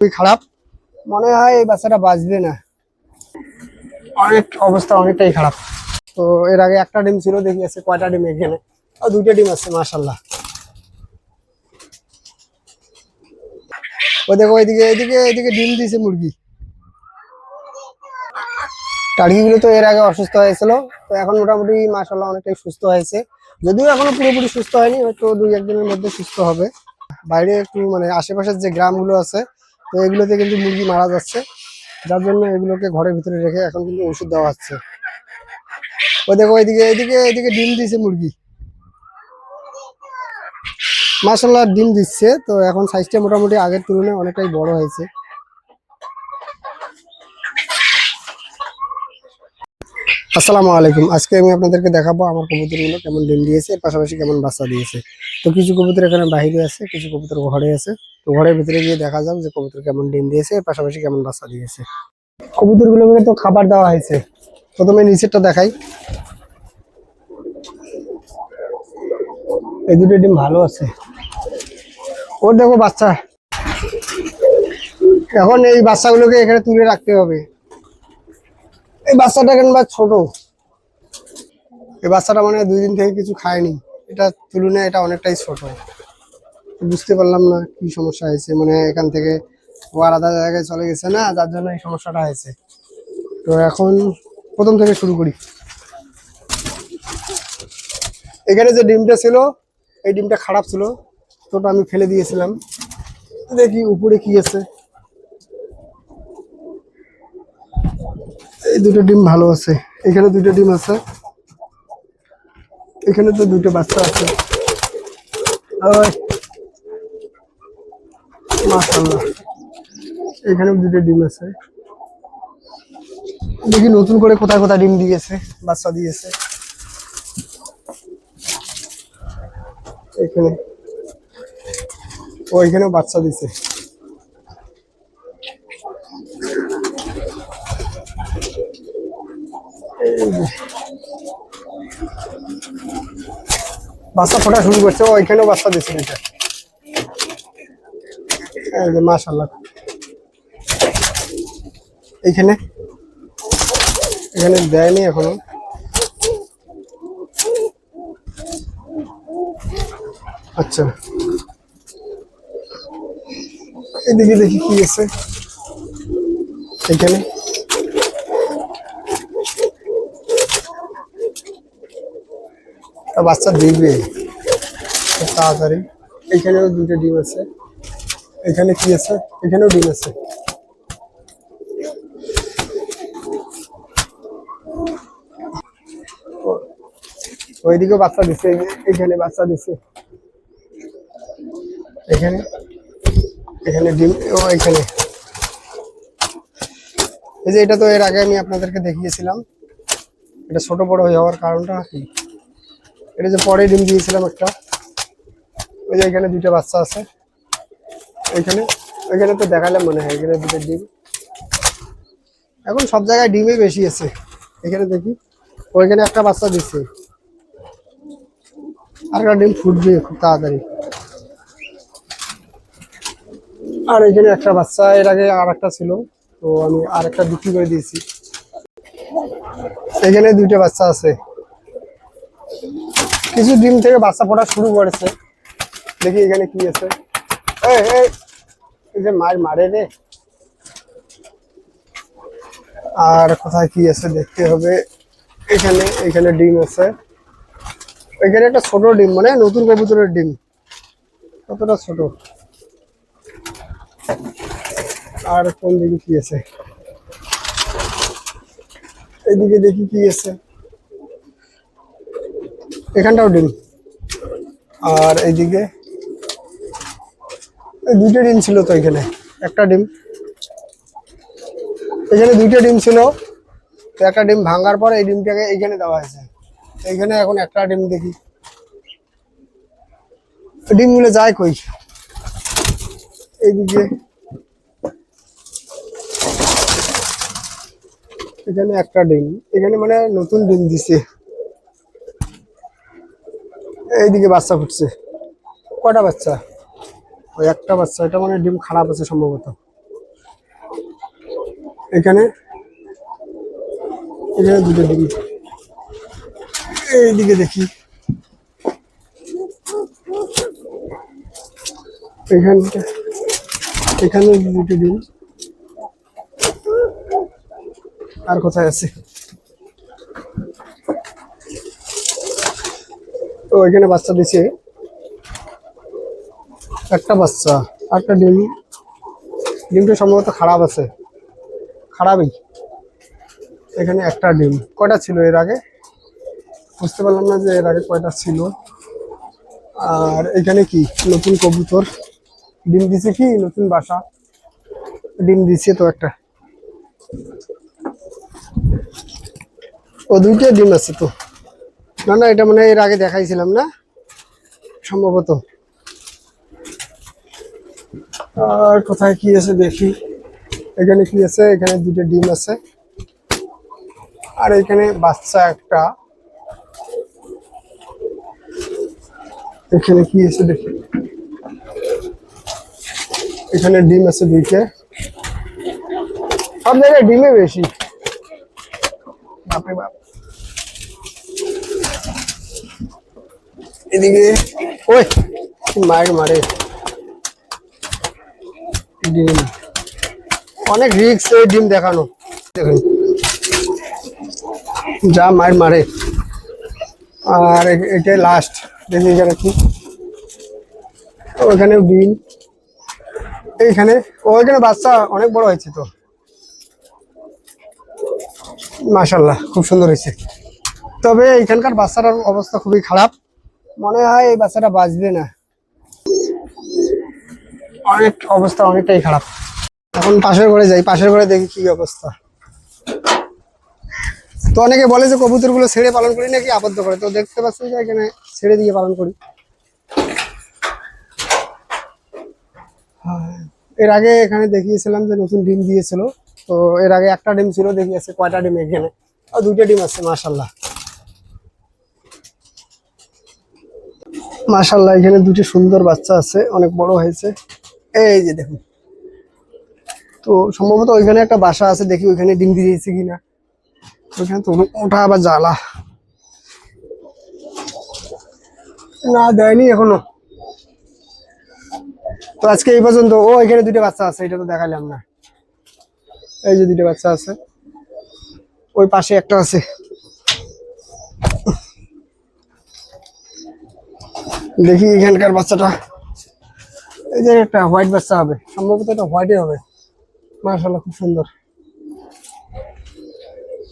খুবই খারাপ, মনে হয় এই বাচ্চাটা বাঁচবে না। অনেক অবস্থা অনেকটাই খারাপ। তো এর আগে একটা ডিম ছিল, দেখি আছে কয়টা ডিম এখানে। আর দুইটা ডিম আছে মাশাআল্লাহ। ও দেখো এদিকে এদিকে এদিকে ডিম দিয়েছে মুরগি। টার্কিগুলো তো এর আগে অসুস্থ হয়েছিল, তো এখন মোটামুটি মাশাআল্লাহ অনেকটাই সুস্থ হয়েছে। যদিও এখনো পুরোপুরি সুস্থ হয়নি, হয়তো 2-1 দিনের মধ্যে সুস্থ হবে। বাইরে একটু মানে আশেপাশের যে গ্রামগুলো আছে, তো এগুলোতে কিন্তু মুরগি মারা যাচ্ছে, যার জন্য এগুলোকে ঘরের ভিতরে রেখে এখন কিন্তু ওষুধ দেওয়া হচ্ছে। ও দেখো এদিকে এদিকে এদিকে ডিম দিয়েছে মুরগি। মাশাআল্লাহ ডিম দিচ্ছে, তো এখন সাইজটা মোটামুটি আগের তুলনায় অনেকটাই বড় হয়েছে। আসসালামু আলাইকুম। আজকে আমি আপনাদেরকে দেখাবো আমার কবুতরগুলো কেমন ডিম দিয়েছে, এর পাশাপাশি কেমন বাচ্চা দিয়েছে। তো কিছু কবুতর এখানে বাইরে আছে, কিছু কবুতর ঘরে আছে। তো ঘরের ভিতরে গিয়ে দেখা যাক যে কবুতর কেমন ডিম দিয়েছে, এর পাশাপাশি কেমন বাচ্চা দিয়েছে। কবুতরগুলোকে তো খাবার দেওয়া হয়েছে। প্রথমে নিচেরটা দেখাই। এই দুটো ডিম ভালো আছে। ওর দেখো বাচ্চা। এখন এই বাচ্চাগুলোকে এখানে তুলে রাখতে হবে। এই বাচ্চাটা কেন বা ছোট, এই বাচ্চাটা মানে 2 দিন থেকে কিছু খায়নি, এটা তুলনায় এটা অনেকটাই ছোট। বুঝতে পারলাম না কি সমস্যা হয়েছে, মানে এখান থেকে ও আলাদা জায়গায় চলে গেছে না, যার জন্য এই সমস্যাটা হয়েছে। তো এখন প্রথম থেকে শুরু করি। এখানে যে ডিমটা ছিল, এই ডিমটা খারাপ ছিল, তো ওটা আমি ফেলে দিয়েছিলাম। দেখি উপরে কি আছে। এই দুটো ডিম ভালো আছে, এখানে দুটো ডিম আছে, এখানে তো দুটো বাচ্চা আছে। ওই মাশাআল্লাহ, এখানেও দুটো ডিম আছে। দেখি নতুন করে কোথায় কোথায় ডিম দিয়েছে, বাচ্চা দিয়েছে। এখানে ওইখানেও বাচ্চা দিছে। বাচ্চা ফোটা শুরু করছে, ওইখানেও বাচ্চা দিছে এটা। এই যে মাশাআল্লাহ, এইখানে এখানে দেয়নি এখনো। আচ্ছা, এদিকে দেখি কি আছে। এখানে বাচ্চা দিবে খুব তাড়াতাড়ি। এখানেও দুটো ডিম আছে। এখানে কি আছে, এখানেও ডিম আছে। ওইদিকেও বাচ্চা দিচ্ছে, এখানে বাচ্চা দিচ্ছে। এখানে এখানে ডিম, ও এখানে। এই যে এটা তো এর আগে আমি আপনাদেরকে দেখিয়েছিলাম, এটা ছোট বড় হয়ে যাওয়ার কারণটা কি, এটা যে পরে ডিম দিয়েছিলাম একটা। ওই যে এখানে দুটো বাচ্চা আছে, এখানে ওইখানে তো দেখালাম মনে হয়, এখানে দুটো ডিম। এখন সব জায়গায় ডিমই বেশি আছে। এখানে দেখি ওইখানে একটা বাচ্চা দিচ্ছে, আর একটা ডিম ফুটবে খুব তাড়াতাড়ি। আর এখানে একটা বাচ্চা, এর আগে আর একটা ছিল, তো আমি আর একটা বিক্রি করে দিয়েছি। এখানে দুইটা বাচ্চা আছে, কিছু ডিম থেকে বাচ্চা ফোটা শুরু করেছে। দেখি এখানে কি আছে। এই এই এই যে মার মারে রে। আর কোথায় কি আছে দেখতে হবে। এখানে এখানে ডিম আছে। এখানে একটা ছোট ডিম, মানে নতুন কবুতরের ডিম, কতটা ছোট। আর কোন দিকে কি আছে, এইদিকে দেখি কি আছে। এখানটাও ডিম। আর এইদিকে দুইটা ডিম ছিল, তো এখানে একটা ডিম, এখানে দুইটা ডিম ছিল, তো একটা ডিম ভাঙার পর এই ডিমটাকে এইখানে দেওয়া হয়েছে। এইখানে এখন একটা ডিম দেখি, ডিমগুলো যায় কই। এইদিকে এখানে একটা ডিম, এখানে মানে নতুন ডিম দিছে। এইদিকে বাচ্চা ফুটছে। কয়টা বাচ্চা, ওই একটা বাচ্চা, এটা মানে ডিম খারাপ আছে সম্ভবত। এখানে এখানে দুটো ডিম। এইদিকে দেখি, এখানটা এখানে দুটো ডিম। আর কোথায় আছে? তো এখানে বাচ্চা দিছে একটা বাচ্চা, একটা ডিম। ডিমটা সম্ভবত খারাপ আছে, খারাপই। এখানে একটা ডিম। কয়টা ছিল এর আগে বুঝতে পারলাম না যে এর আগে কয়টা ছিল। আর এখানে কি নতুন কবুতর ডিম দিছে, কি নতুন বাসা ডিম দিছে তো একটা। ও দুইটা ডিম আছে তো। না না, এটা মনে হয় এর আগে দেখাইছিলাম না সম্ভবত। আর কোথায় কি আছে দেখি। এখানে কি আছে? এখানে দুটো ডিম আছে, আর এখানে বাচ্চা একটা। এখানে কি আছে দেখি। এখানে ডিম আছে দুইটা। সব জায়গায় ডিমে বেশি, বাপরে বাপ। এদিকে ওই মায়ের মারে ডিম, অনেক রিস্ক এই ডিম দেখানো। দেখুন যা মায়ের মারে। আর এটাই লাস্ট। দেখি এখানে কি, ওইখানে ডিম। এইখানে ওইখানে বাচ্চা অনেক বড় হয়েছে তো, মাশাল্লাহ খুব সুন্দর হয়েছে। তবে এখানকার বাচ্চাটার অবস্থা খুবই খারাপ, মনে হয় এই বাচ্চাটা বাঁচবে না। অনেক অবস্থা অনেকটাই খারাপ। এখন পাশের ঘরে যাই, পাশের ঘরে দেখি কি অবস্থা। তো অনেকে বলে যে কবুতর গুলো ছেড়ে পালন করি নাকি আবদ্ধ করে, তো দেখতে পাচ্ছি যে এখানে ছেড়ে দিয়ে পালন করি। এর আগে এখানে দেখিয়েছিলাম যে নতুন ডিম দিয়েছিল, তো এর আগে একটা ডিম ছিল, দেখিয়েছে কয়টা ডিম এখানে। আর দুইটা ডিম আছে, মাশাল্লাহ মাশাল্লাহ। এখানে দুটি সুন্দর বাচ্চা আছে, অনেক বড় হয়েছে। এই যে দেখুন, তো সম্ভবত ওইখানে একটা বাসা আছে, দেখি ওইখানে ডিম দিয়েছে কিনা। ওইখানে তো ওঠা আবার জ্বালা, না দেয়নি এখনো। তো আজকে এই পর্যন্ত। ও এখানে দুটো বাচ্চা আছে, এটা তো দেখালাম না। এই যে দুটো বাচ্চা আছে, ওই পাশে একটা আছে। দেখি এখানকার বাচ্চাটা। এই যে একটা হোয়াইট বাচ্চা হবে, সম্ভবত এটা হোয়াইটই হবে। মাশাআল্লাহ খুব সুন্দর।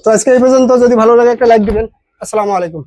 তো আজকে এই পর্যন্ত। যদি ভালো লাগে একটা লাইক দিবেন। আসসালামু আলাইকুম।